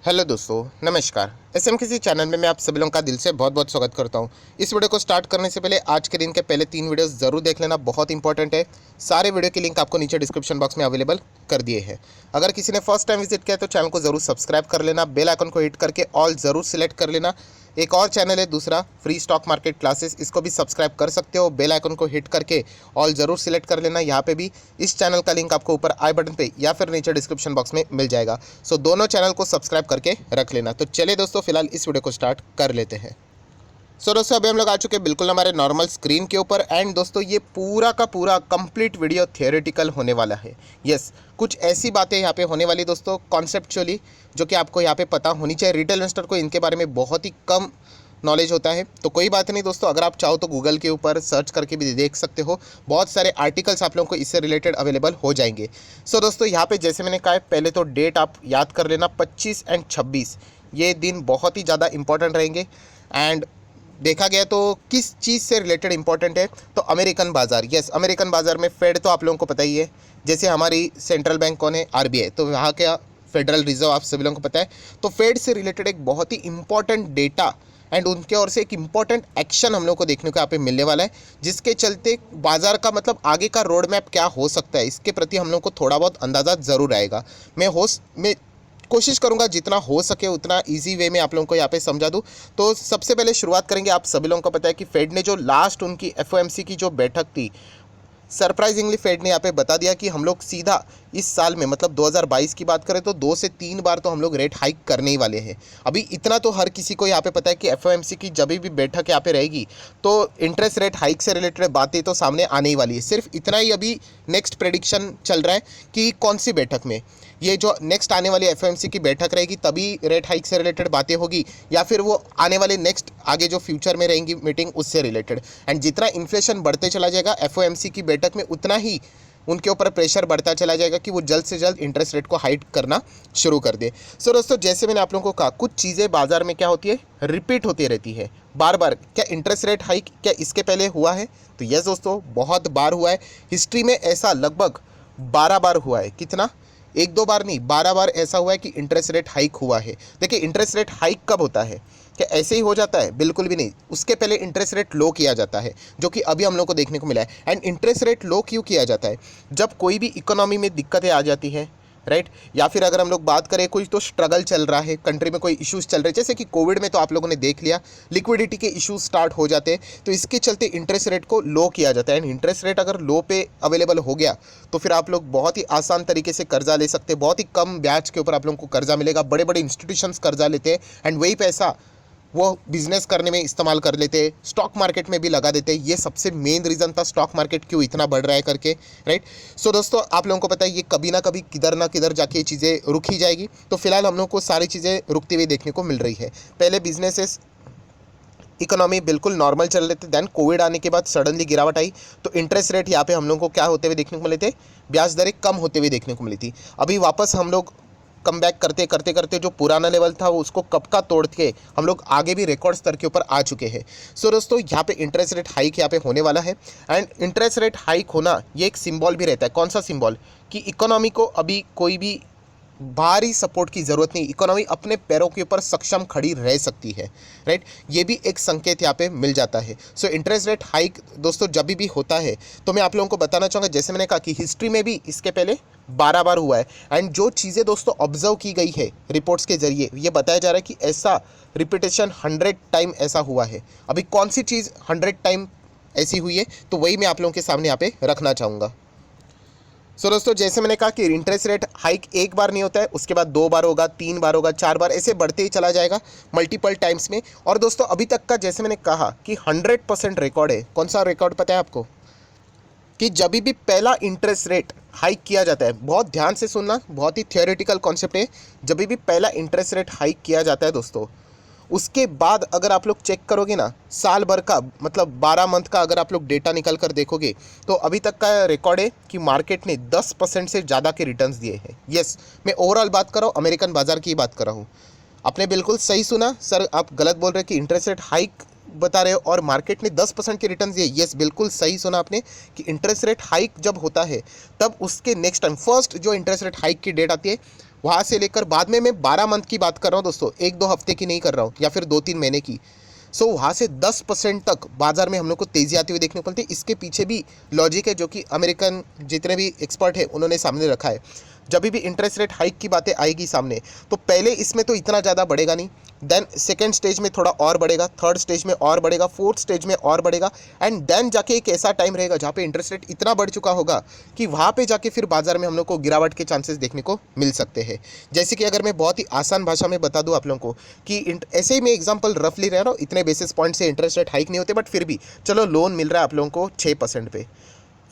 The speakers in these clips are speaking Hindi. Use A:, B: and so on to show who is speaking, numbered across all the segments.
A: हेलो दोस्तों, नमस्कार। एसएम किसी चैनल में मैं आप सभी लोगों का दिल से बहुत बहुत स्वागत करता हूं। इस वीडियो को स्टार्ट करने से पहले आज के दिन के पहले 3 वीडियोस ज़रूर देख लेना, बहुत इंपॉर्टेंट है। सारे वीडियो की लिंक आपको नीचे डिस्क्रिप्शन बॉक्स में अवेलेबल कर दिए हैं। अगर किसी ने फर्स्ट टाइम विजिट किया तो चैनल को ज़रूर सब्सक्राइब कर लेना, बेल आइकन को हिट करके ऑल ज़रूर सिलेक्ट कर लेना। एक और चैनल है दूसरा, फ्री स्टॉक मार्केट क्लासेस, इसको भी सब्सक्राइब कर सकते हो। बेल आइकन को हिट करके ऑल ज़रूर सिलेक्ट कर लेना। यहाँ पे भी इस चैनल का लिंक आपको ऊपर आई बटन पे या फिर नीचे डिस्क्रिप्शन बॉक्स में मिल जाएगा। सो दोनों चैनल को सब्सक्राइब करके रख लेना। तो चलिए दोस्तों, फिलहाल इस वीडियो को स्टार्ट कर लेते हैं। सो दोस्तों, अभी हम लोग आ चुके हैं बिल्कुल हमारे नॉर्मल स्क्रीन के ऊपर। एंड दोस्तों, ये पूरा का पूरा कंप्लीट वीडियो थियोरेटिकल होने वाला है। यस, कुछ ऐसी बातें यहाँ पे होने वाली दोस्तों कॉन्सेप्चुअली, जो कि आपको यहाँ पे पता होनी चाहिए। रिटेल इन्वेस्टर को इनके बारे में बहुत ही कम नॉलेज होता है। तो कोई बात नहीं दोस्तों, अगर आप चाहो तो गूगल के ऊपर सर्च करके भी देख सकते हो। बहुत सारे आर्टिकल्स आप लोगों को इससे रिलेटेड अवेलेबल हो जाएंगे। सो दोस्तों, यहाँ पे जैसे मैंने कहा है, पहले तो डेट आप याद कर लेना, 25 एंड 26 ये दिन बहुत ही ज़्यादा इंपॉर्टेंट रहेंगे। एंड देखा गया तो किस चीज़ से रिलेटेड इंपॉर्टेंट है, तो अमेरिकन बाज़ार। यस, अमेरिकन बाज़ार में फेड तो आप लोगों को पता ही है। जैसे हमारी सेंट्रल बैंक कौन है, आरबीआई, तो वहाँ का फेडरल रिजर्व आप सभी लोगों को पता है। तो फेड से रिलेटेड एक बहुत ही इंपॉर्टेंट डेटा एंड उनके ओर से एक इंपॉर्टेंट एक्शन हम लोग को देखने को यहाँ पे मिलने वाला है, जिसके चलते बाजार का मतलब आगे का रोड मैप क्या हो सकता है, इसके प्रति हम लोग को थोड़ा बहुत अंदाज़ा ज़रूर आएगा। मैं कोशिश करूंगा जितना हो सके उतना इजी वे में आप लोगों को यहाँ पे समझा दूँ। तो सबसे पहले शुरुआत करेंगे। आप सभी लोगों को पता है कि फेड ने जो लास्ट उनकी एफओएमसी की जो बैठक थी, सरप्राइजिंगली फेड ने यहाँ पे बता दिया कि हम लोग सीधा इस साल में मतलब 2022 की बात करें तो 2 से 3 बार तो हम लोग रेट हाइक करने ही वाले हैं। अभी इतना तो हर किसी को यहाँ पे पता है कि एफओएमसी की जब भी बैठक यहाँ पे रहेगी तो इंटरेस्ट रेट हाइक से रिलेटेड बातें तो सामने आने ही वाली है। सिर्फ इतना ही अभी नेक्स्ट प्रेडिक्शन चल रहा है कि कौन सी बैठक में, ये जो नेक्स्ट आने वाली एफओएमसी की बैठक रहेगी तभी रेट हाइक से रिलेटेड बातें होगी, या फिर वो आने वाले नेक्स्ट आगे जो फ्यूचर में रहेंगी मीटिंग उससे रिलेटेड। एंड जितना इन्फ्लेशन बढ़ते चला जाएगा एफओएमसी की बैठक में, उतना ही उनके ऊपर प्रेशर बढ़ता चला जाएगा कि वो जल्द से जल्द इंटरेस्ट रेट को हाइक करना शुरू कर दे। सो दोस्तों, जैसे मैंने आप लोगों को कहा, कुछ चीज़ें बाजार में क्या होती है, रिपीट होती रहती है बार बार। क्या इंटरेस्ट रेट हाइक क्या इसके पहले हुआ है? तो यस दोस्तों, बहुत बार हुआ है। हिस्ट्री में ऐसा लगभग 12 बार हुआ है। कितना? 1-2 बार नहीं, 12 बार ऐसा हुआ है कि इंटरेस्ट रेट हाइक हुआ है। देखिए, इंटरेस्ट रेट हाइक कब होता है? क्या ऐसे ही हो जाता है? बिल्कुल भी नहीं। उसके पहले इंटरेस्ट रेट लो किया जाता है, जो कि अभी हम लोग को देखने को मिला है। एंड इंटरेस्ट रेट लो क्यों किया जाता है? जब कोई भी इकोनॉमी में दिक्कतें आ जाती हैं, राइट, या फिर अगर हम लोग बात करें कोई तो स्ट्रगल चल रहा है कंट्री में, कोई इश्यूज चल रहे हैं, जैसे कि कोविड में तो आप लोगों ने देख लिया, लिक्विडिटी के इश्यूज स्टार्ट हो जाते हैं, तो इसके चलते इंटरेस्ट रेट को लो किया जाता है। एंड इंटरेस्ट रेट अगर लो पे अवेलेबल हो गया तो फिर आप लोग बहुत ही आसान तरीके से कर्जा ले सकते हैं। बहुत ही कम ब्याज के ऊपर आप लोगों को कर्जा मिलेगा। बड़े बड़े इंस्टीट्यूशंस कर्जा लेते हैं एंड वही पैसा वो बिजनेस करने में इस्तेमाल कर लेते, स्टॉक मार्केट में भी लगा देते। ये सबसे मेन रीज़न था स्टॉक मार्केट क्यों इतना बढ़ रहा है करके, राइट। सो दोस्तों, आप लोगों को पता है ये कभी ना कभी किधर ना किधर जाके ये चीज़ें रुक ही जाएगी। तो फिलहाल हम लोग को सारी चीज़ें रुकती हुई देखने को मिल रही है। पहले बिजनेसेस इकोनॉमी बिल्कुल नॉर्मल चल रहे थे, देन कोविड आने के बाद सडनली गिरावट आई, तो इंटरेस्ट रेट यहाँ पे हम लोग को क्या होते हुए देखने को मिले थे, ब्याज दरें कम होते हुए देखने को मिली थी। अभी वापस हम लोग कम बैक करते करते करते जो पुराना लेवल था वो उसको कब का तोड़ के हम लोग आगे भी रिकॉर्ड स्तर के ऊपर आ चुके हैं। सो दोस्तों, यहाँ पे इंटरेस्ट रेट हाइक यहाँ पे होने वाला है। एंड इंटरेस्ट रेट हाइक होना ये एक सिंबल भी रहता है। कौन सा सिंबल? कि इकोनॉमी को अभी कोई भी भारी सपोर्ट की ज़रूरत नहीं, इकोनॉमी अपने पैरों के ऊपर सक्षम खड़ी रह सकती है, राइट। ये भी एक संकेत यहाँ पे मिल जाता है। सो इंटरेस्ट रेट हाइक दोस्तों जब भी होता है तो मैं आप लोगों को बताना चाहूँगा, जैसे मैंने कहा कि हिस्ट्री में भी इसके पहले 12 बार हुआ है। एंड जो चीज़ें दोस्तों ऑब्जर्व की गई है रिपोर्ट्स के जरिए, ये बताया जा रहा है कि ऐसा रिपीटेशन 100 टाइम ऐसा हुआ है। अभी कौन सी चीज़ 100 टाइम ऐसी हुई है, तो वही मैं आप लोगों के सामने यहाँ पे रखना चाहूँगा। सो दोस्तों, जैसे मैंने कहा कि इंटरेस्ट रेट हाइक एक बार नहीं होता है, उसके बाद 2 बार होगा, 3 बार होगा, 4 बार, ऐसे बढ़ते ही चला जाएगा मल्टीपल टाइम्स में। और दोस्तों, अभी तक का जैसे मैंने कहा कि 100% रिकॉर्ड है। कौन सा रिकॉर्ड पता है आपको? कि जब भी पहला इंटरेस्ट रेट हाइक किया जाता है, बहुत ध्यान से सुनना, बहुत ही थियोरेटिकल कॉन्सेप्ट है। जब भी पहला इंटरेस्ट रेट हाइक किया जाता है दोस्तों, उसके बाद अगर आप लोग चेक करोगे ना, साल भर का मतलब 12 मंथ का अगर आप लोग डेटा निकल कर देखोगे तो अभी तक का रिकॉर्ड है कि मार्केट ने 10% से ज़्यादा के रिटर्न्स दिए हैं। यस, मैं ओवरऑल बात कर रहा हूँ, अमेरिकन बाजार की बात कर रहा हूँ। आपने बिल्कुल सही सुना सर, आप गलत बोल रहे हैं कि इंटरेस्ट रेट हाइक बता रहे हो और मार्केट ने 10% के रिटर्न दिए। यस, बिल्कुल सही सुना आपने कि इंटरेस्ट रेट हाइक जब होता है तब उसके नेक्स्ट टाइम फर्स्ट जो इंटरेस्ट रेट हाइक की डेट आती है वहाँ से लेकर बाद में मैं 12 मंथ की बात कर रहा हूँ दोस्तों, 1-2 हफ्ते की नहीं कर रहा हूँ या फिर 2-3 महीने की। सो वहाँ से 10% तक बाजार में हम लोग को तेज़ी आती हुई देखने को मिलती है। इसके पीछे भी लॉजिक है जो कि अमेरिकन जितने भी एक्सपर्ट है उन्होंने सामने रखा है। जब भी इंटरेस्ट रेट हाइक की बातें आएगी सामने, तो पहले इसमें तो इतना ज़्यादा बढ़ेगा नहीं, देन सेकेंड स्टेज में थोड़ा और बढ़ेगा, थर्ड स्टेज में और बढ़ेगा, फोर्थ स्टेज में और बढ़ेगा, एंड देन जाके एक ऐसा टाइम रहेगा जहाँ पे इंटरेस्ट रेट इतना बढ़ चुका होगा कि वहाँ पे जाके फिर बाजार में हम लोग को गिरावट के चांसेस देखने को मिल सकते हैं। जैसे कि अगर मैं बहुत ही आसान भाषा में बता दूँ आप लोगों को कि ऐसे ही मैं एग्जाम्पल रफली रह रहा हूँ, इतने बेसिस पॉइंट से इंटरेस्ट रेट हाइक नहीं होते, बट फिर भी चलो लोन मिल रहा है आप लोगों को 6% पे,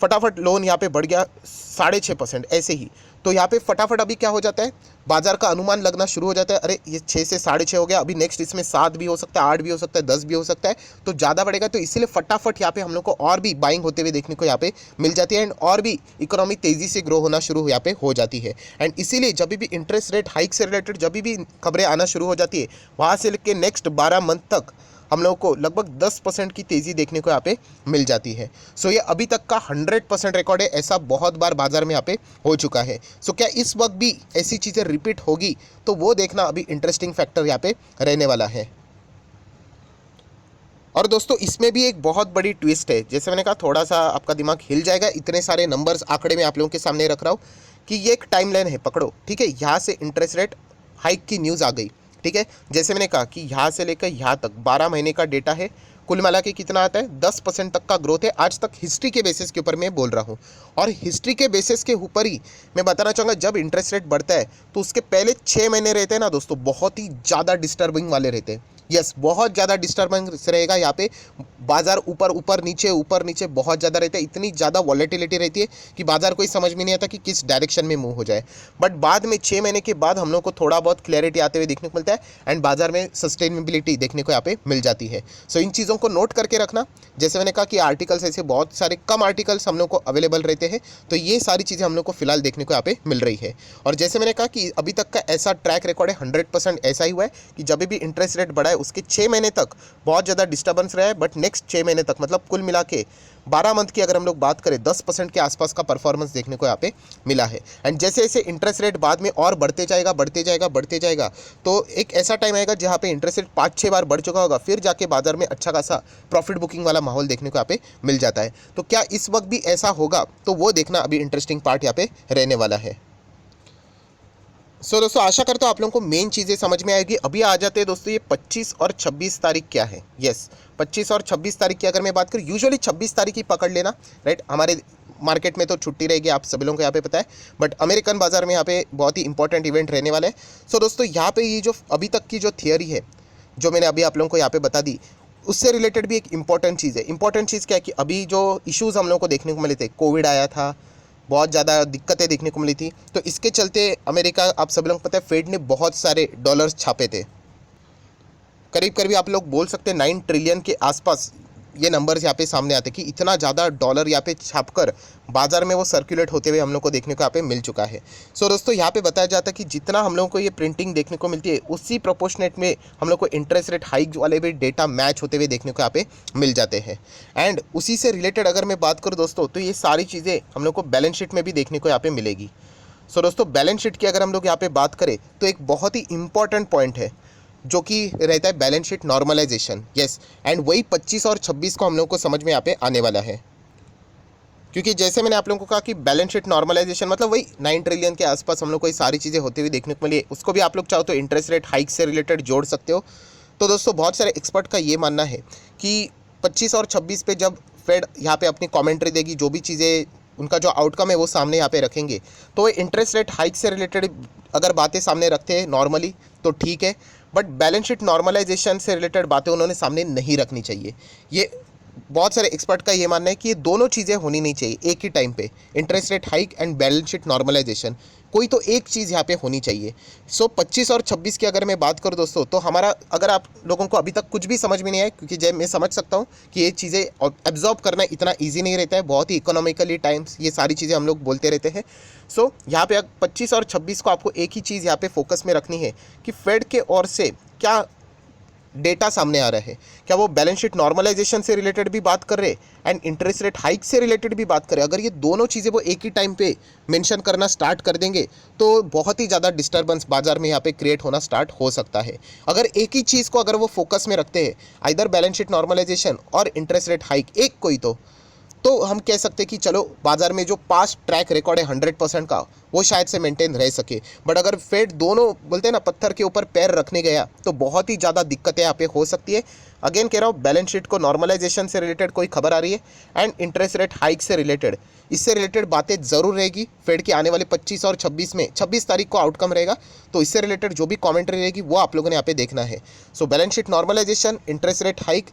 A: फटाफट लोन यहाँ पे बढ़ गया 6.5% ऐसे ही, तो यहाँ पे फटाफट अभी क्या हो जाता है, बाजार का अनुमान लगना शुरू हो जाता है, अरे ये 6 से 6.5 हो गया, अभी नेक्स्ट इसमें 7 भी हो सकता है, 8 भी हो सकता है, 10 भी हो सकता है, तो ज़्यादा बढ़ेगा। तो इसीलिए फटाफट यहाँ पे हम लोग को और भी बाइंग होते हुए देखने को यहाँ पे मिल जाती है, एंड और भी इकोनॉमी तेज़ी से ग्रो होना शुरू यहाँ पे हो जाती है। एंड इसीलिए जब भी इंटरेस्ट रेट हाइक से रिलेटेड जब भी खबरें आना शुरू हो जाती है, वहाँ से लेकर नेक्स्ट 12 मंथ तक हम लोगों को लगभग 10% की तेज़ी देखने को यहाँ पे मिल जाती है। सो ये अभी तक का 100% रिकॉर्ड है, ऐसा बहुत बार बाजार में यहाँ पे हो चुका है। सो क्या इस वक्त भी ऐसी चीज़ें रिपीट होगी, तो वो देखना अभी इंटरेस्टिंग फैक्टर यहाँ पे रहने वाला है। और दोस्तों इसमें भी एक बहुत बड़ी ट्विस्ट है, जैसे मैंने कहा थोड़ा सा आपका दिमाग हिल जाएगा, इतने सारे नंबर्स आंकड़े में आप लोगों के सामने रख रहा हूँ कि ये एक टाइमलाइन है, पकड़ो, ठीक है। यहाँ से इंटरेस्ट रेट हाइक की न्यूज़ आ गई, ठीक है। जैसे मैंने कहा कि यहाँ से लेकर यहाँ तक 12 महीने का डेटा है, कुल मिला के कितना आता है, 10% तक का ग्रोथ है आज तक, हिस्ट्री के बेसिस के ऊपर मैं बोल रहा हूँ। और हिस्ट्री के बेसिस के ऊपर ही मैं बताना चाहूँगा, जब इंटरेस्ट रेट बढ़ता है तो उसके पहले 6 महीने रहते हैं ना दोस्तों, बहुत ही ज़्यादा डिस्टर्बिंग वाले रहते हैं। यस, बहुत ज़्यादा डिस्टर्बेंस रहेगा यहाँ पे, बाजार ऊपर नीचे बहुत ज़्यादा रहता है, इतनी ज़्यादा वॉलेटिलिटी रहती है कि बाजार को ही समझ में नहीं आता कि किस डायरेक्शन में मूव हो जाए। बट बाद में 6 महीने के बाद हम लोग को थोड़ा बहुत क्लैरिटी आते हुए देखने को मिलता है, एंड बाजार में सस्टेनेबिलिटी देखने को यहाँ पे मिल जाती है। सो इन चीज़ों को नोट करके रखना। जैसे मैंने कहा कि आर्टिकल्स ऐसे बहुत सारे कम आर्टिकल्स हम लोग को अवेलेबल रहते हैं, तो ये सारी चीज़ें हम लोग को फिलहाल देखने को यहाँ पे मिल रही है। और जैसे मैंने कहा कि अभी तक का ऐसा ट्रैक रिकॉर्ड है, 100% ऐसा ही हुआ है कि जब भी इंटरेस्ट रेट बढ़ा है उसके 6 महीने तक बहुत ज़्यादा डिस्टर्बेंस रहा है, बट नेक्स्ट 6 महीने तक मतलब कुल मिला के 12 मंथ की अगर हम लोग बात करें, 10% के आसपास का परफॉर्मेंस देखने को यहाँ पे मिला है। एंड जैसे जैसे इंटरेस्ट रेट बाद में और बढ़ते जाएगा, तो एक ऐसा टाइम आएगा जहाँ पे इंटरेस्ट रेट 5-6 बार बढ़ चुका होगा, फिर जाके बाजार में अच्छा खासा प्रॉफिट बुकिंग वाला माहौल देखने को यहाँ पे मिल जाता है। तो क्या इस वक्त भी ऐसा होगा, तो वो देखना अभी इंटरेस्टिंग पार्ट यहाँ पे रहने वाला है। सो दोस्तों आशा करता हूँ आप लोगों को मेन चीज़ें समझ में आएगी। अभी आ जाते हैं दोस्तों, ये 25 और 26 तारीख क्या है। यस, 25 और 26 तारीख की अगर मैं बात करूँ, यूजुअली 26 तारीख ही पकड़ लेना, राइट। हमारे मार्केट में तो छुट्टी रहेगी, आप सभी लोगों को यहाँ पे पता है, बट अमेरिकन बाजार में यहाँ पे बहुत ही इंपॉर्टेंट इवेंट रहने वाला है। सो दोस्तों यहाँ पे ये जो अभी तक की जो थियरी है, जो मैंने अभी आप लोगों को यहाँ पे बता दी, उससे रिलेटेड भी एक इंपॉर्टेंट चीज़ है। इंपॉर्टेंट चीज़ क्या है कि अभी जो इश्यूज़ हम लोगों को देखने को मिले थे, कोविड आया था, बहुत ज़्यादा दिक्कतें देखने को मिली थी, तो इसके चलते अमेरिका, आप सब लोग पता है, फेड ने बहुत सारे डॉलर्स छापे थे, करीब करीब आप लोग बोल सकते हैं 9 ट्रिलियन के आसपास ये नंबर्स यहाँ पे सामने आते कि इतना ज़्यादा डॉलर यहाँ पे छापकर बाजार में वो सर्कुलेट होते हुए हम लोग को देखने को यहाँ पे मिल चुका है। सो दोस्तों यहाँ पे बताया जाता है कि जितना हम लोगों को ये प्रिंटिंग देखने को मिलती है, उसी प्रोपोर्शनेट में हम लोग को इंटरेस्ट रेट हाइक वाले भी डेटा मैच होते हुए देखने को यहाँ पे मिल जाते हैं। एंड उसी से रिलेटेड अगर मैं बात करूँ दोस्तों, तो ये सारी चीज़ें हम लोग को बैलेंस शीट में भी देखने को यहाँ पे मिलेगी। सो दोस्तों बैलेंस शीट की अगर हम लोग यहाँ पे बात करें, तो एक बहुत ही इंपॉर्टेंट पॉइंट है जो कि रहता है balance sheet normalization. Yes, and वही 25 और 26 को हम लोग को समझ में यहाँ पे आने वाला है, क्योंकि जैसे मैंने आप लोगों को कहा कि बैलेंस शीट नॉर्मलाइजेशन मतलब वही 9 ट्रिलियन के आसपास हम लोग को ये सारी चीज़ें होती हुई देखने को मिली। उसको भी आप लोग चाहो तो इंटरेस्ट रेट हाइक से रिलेटेड जोड़ सकते हो। तो दोस्तों बहुत सारे एक्सपर्ट का ये मानना है कि 25 और 26 पे जब फेड यहाँ पे अपनी कॉमेंट्री देगी, जो भी चीज़ें उनका जो आउटकम है वो सामने यहाँ पे रखेंगे, तो वो इंटरेस्ट रेट हाइक से रिलेटेड अगर बातें सामने रखते हैं नॉर्मली तो ठीक है, बट बैलेंस शीट नॉर्मलाइजेशन से रिलेटेड बातें उन्होंने सामने नहीं रखनी चाहिए। ये बहुत सारे एक्सपर्ट का ये मानना है कि ये दोनों चीज़ें होनी नहीं चाहिए एक ही टाइम पे, interest rate hike and balance sheet normalization, कोई तो एक चीज़ यहाँ पे होनी चाहिए। सो 25 और 26 की अगर मैं बात करूँ दोस्तों, तो हमारा अगर आप लोगों को अभी तक कुछ भी समझ में नहीं आया, क्योंकि जब मैं समझ सकता हूँ कि ये चीज़ें एब्जॉर्ब करना इतना ईजी नहीं रहता है, बहुत ही इकोनॉमिकली टाइम्स ये सारी चीज़ें हम लोग बोलते रहते हैं। सो यहाँ पे 25 और 26 को आपको एक ही चीज़ यहाँ पे फोकस में रखनी है कि फेड के ओर से क्या डेटा सामने आ रहा है, क्या वो बैलेंस शीट नॉर्मलाइजेशन से रिलेटेड भी बात कर रहे एंड इंटरेस्ट रेट हाइक से रिलेटेड भी बात करें, अगर ये दोनों चीज़ें वो एक ही टाइम पे मेंशन करना स्टार्ट कर देंगे तो बहुत ही ज़्यादा डिस्टर्बेंस बाजार में यहाँ पे क्रिएट होना स्टार्ट हो सकता है। अगर एक ही चीज़ को अगर वो फोकस में रखते हैं, आइदर बैलेंस शीट नॉर्मलाइजेशन और इंटरेस्ट रेट हाइक, एक कोई तो हम कह सकते हैं कि चलो बाजार में जो पास्ट ट्रैक रिकॉर्ड है 100% का वो शायद से मेंटेन रह सके। बट अगर फेड दोनों बोलते हैं ना पत्थर के ऊपर पैर रखने गया तो बहुत ही ज़्यादा दिक्कतें यहाँ पे हो सकती है। अगेन कह रहा हूँ, बैलेंस शीट को नॉर्मलाइजेशन से रिलेटेड कोई खबर आ रही है एंड इंटरेस्ट रेट हाइक से रिलेटेड, इससे रिलेटेड बातें ज़रूर रहेगी। फेड की आने वाले 25 और 26 में 26 तारीख को आउटकम रहेगा, तो इससे रिलेटेड जो भी कॉमेंट्री रहेगी वो आप लोगों ने यहाँ पे देखना है। So balance sheet normalization, interest rate hike,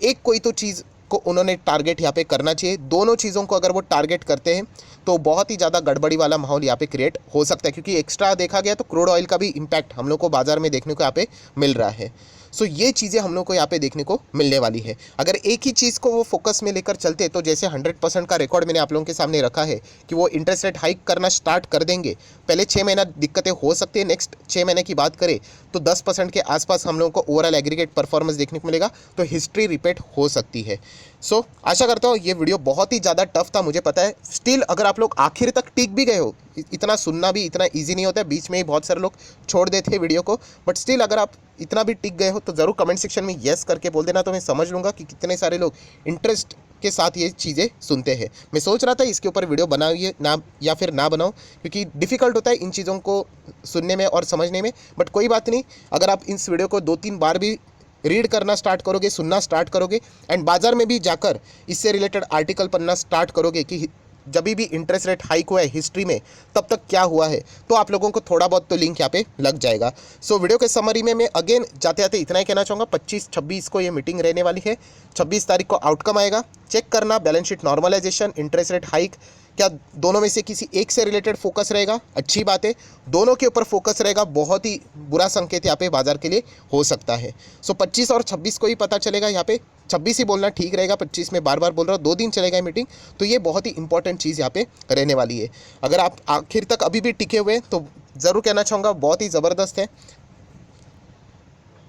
A: एक कोई तो चीज़ को उन्होंने टारगेट यहाँ पे करना चाहिए। दोनों चीज़ों को अगर वो टारगेट करते हैं तो बहुत ही ज़्यादा गड़बड़ी वाला माहौल यहाँ पे क्रिएट हो सकता है, क्योंकि एक्स्ट्रा देखा गया तो क्रूड ऑयल का भी इम्पैक्ट हम लोग को बाजार में देखने को यहाँ पे मिल रहा है। सो ये चीज़ें हम लोग को यहाँ पे देखने को मिलने वाली है। अगर एक ही चीज़ को वो फोकस में लेकर चलते तो जैसे 100% का रिकॉर्ड मैंने आप लोगों के सामने रखा है कि वो इंटरेस्ट रेट हाइक करना स्टार्ट कर देंगे। पहले 6 महीना दिक्कतें हो सकती है, नेक्स्ट 6 महीने की बात करें तो 10% के आसपास हम लोगों को ओवरऑल एग्रीगेट परफॉर्मेंस देखने को मिलेगा, तो हिस्ट्री रिपीट हो सकती है। सो आशा करता हूँ ये वीडियो बहुत ही ज़्यादा टफ था, मुझे पता है। स्टिल अगर आप लोग आखिर तक टिक भी गए हो, इतना सुनना भी इतना ईजी नहीं होता है, बीच में ही बहुत सारे लोग छोड़ देते हैं वीडियो को, बट स्टिल अगर आप इतना भी टिक गए हो तो ज़रूर कमेंट सेक्शन में येस करके बोल देना, तो मैं समझ लूँगा कि कितने सारे लोग इंटरेस्ट के साथ ये चीज़ें सुनते हैं। मैं सोच रहा था इसके ऊपर वीडियो बनाइए ना या फिर ना बनाऊं, क्योंकि डिफ़िकल्ट होता है इन चीज़ों को सुनने में और समझने में, बट कोई बात नहीं। अगर आप इस वीडियो को 2-3 बार भी रीड करना स्टार्ट करोगे, सुनना स्टार्ट करोगे एंड बाजार में भी जाकर इससे रिलेटेड आर्टिकल पढ़ना स्टार्ट करोगे कि जब भी इंटरेस्ट रेट हाइक हुआ है हिस्ट्री में तब तक क्या हुआ है, तो आप लोगों को थोड़ा बहुत तो लिंक यहाँ पे लग जाएगा। सो वीडियो के समरी में मैं अगेन जाते जाते इतना ही कहना चाहूँगा, 25-26 को ये मीटिंग रहने वाली है। 26 तारीख को आउटकम आएगा, चेक करना balance sheet normalization, interest rate hike, क्या दोनों में से किसी एक से रिलेटेड फोकस रहेगा, अच्छी बात है। दोनों के ऊपर फोकस रहेगा, बहुत ही बुरा संकेत यहाँ पे बाजार के लिए हो सकता है। सो 25 और 26 को ही पता चलेगा, यहाँ पे 26 ही बोलना ठीक रहेगा, 25 में बार बार बोल रहा हूँ, 2 दिन चलेगा मीटिंग, तो ये बहुत ही इंपॉर्टेंट चीज़ यहाँ पे रहने वाली है। अगर आप आखिर तक अभी भी टिके हुए हैं तो ज़रूर कहना चाहूँगा बहुत ही ज़बरदस्त है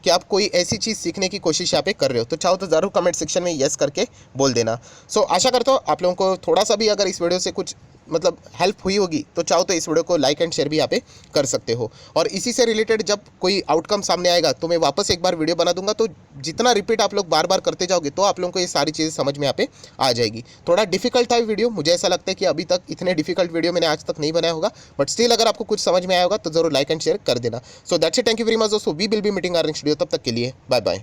A: कि आप कोई ऐसी चीज़ सीखने की कोशिश यहाँ पे कर रहे हो, तो चाहो तो ज़रूर कमेंट सेक्शन में येस करके बोल देना। सो आशा करता हूँ आप लोगों को थोड़ा सा भी अगर इस वीडियो से कुछ मतलब हेल्प हुई होगी, तो चाहो तो इस वीडियो को लाइक एंड शेयर भी यहाँ पे कर सकते हो। और इसी से रिलेटेड जब कोई आउटकम सामने आएगा तो मैं वापस एक बार वीडियो बना दूंगा, तो जितना रिपीट आप लोग बार बार करते जाओगे तो आप लोगों को ये सारी चीज़ें समझ में यहाँ पे आ जाएगी। थोड़ा डिफिकल्ट था वीडियो, मुझे ऐसा लगता है कि अभी तक इतने डिफिकल्ट वीडियो मैंने आज तक नहीं बनाया होगा, बट स्टिल अगर आपको कुछ समझ में आया होगा तो जरूर लाइक एंड शेयर कर देना। So that's it, thank you very much दोस्तों, we will be meeting our next video, तब तक के लिए बाय बाय।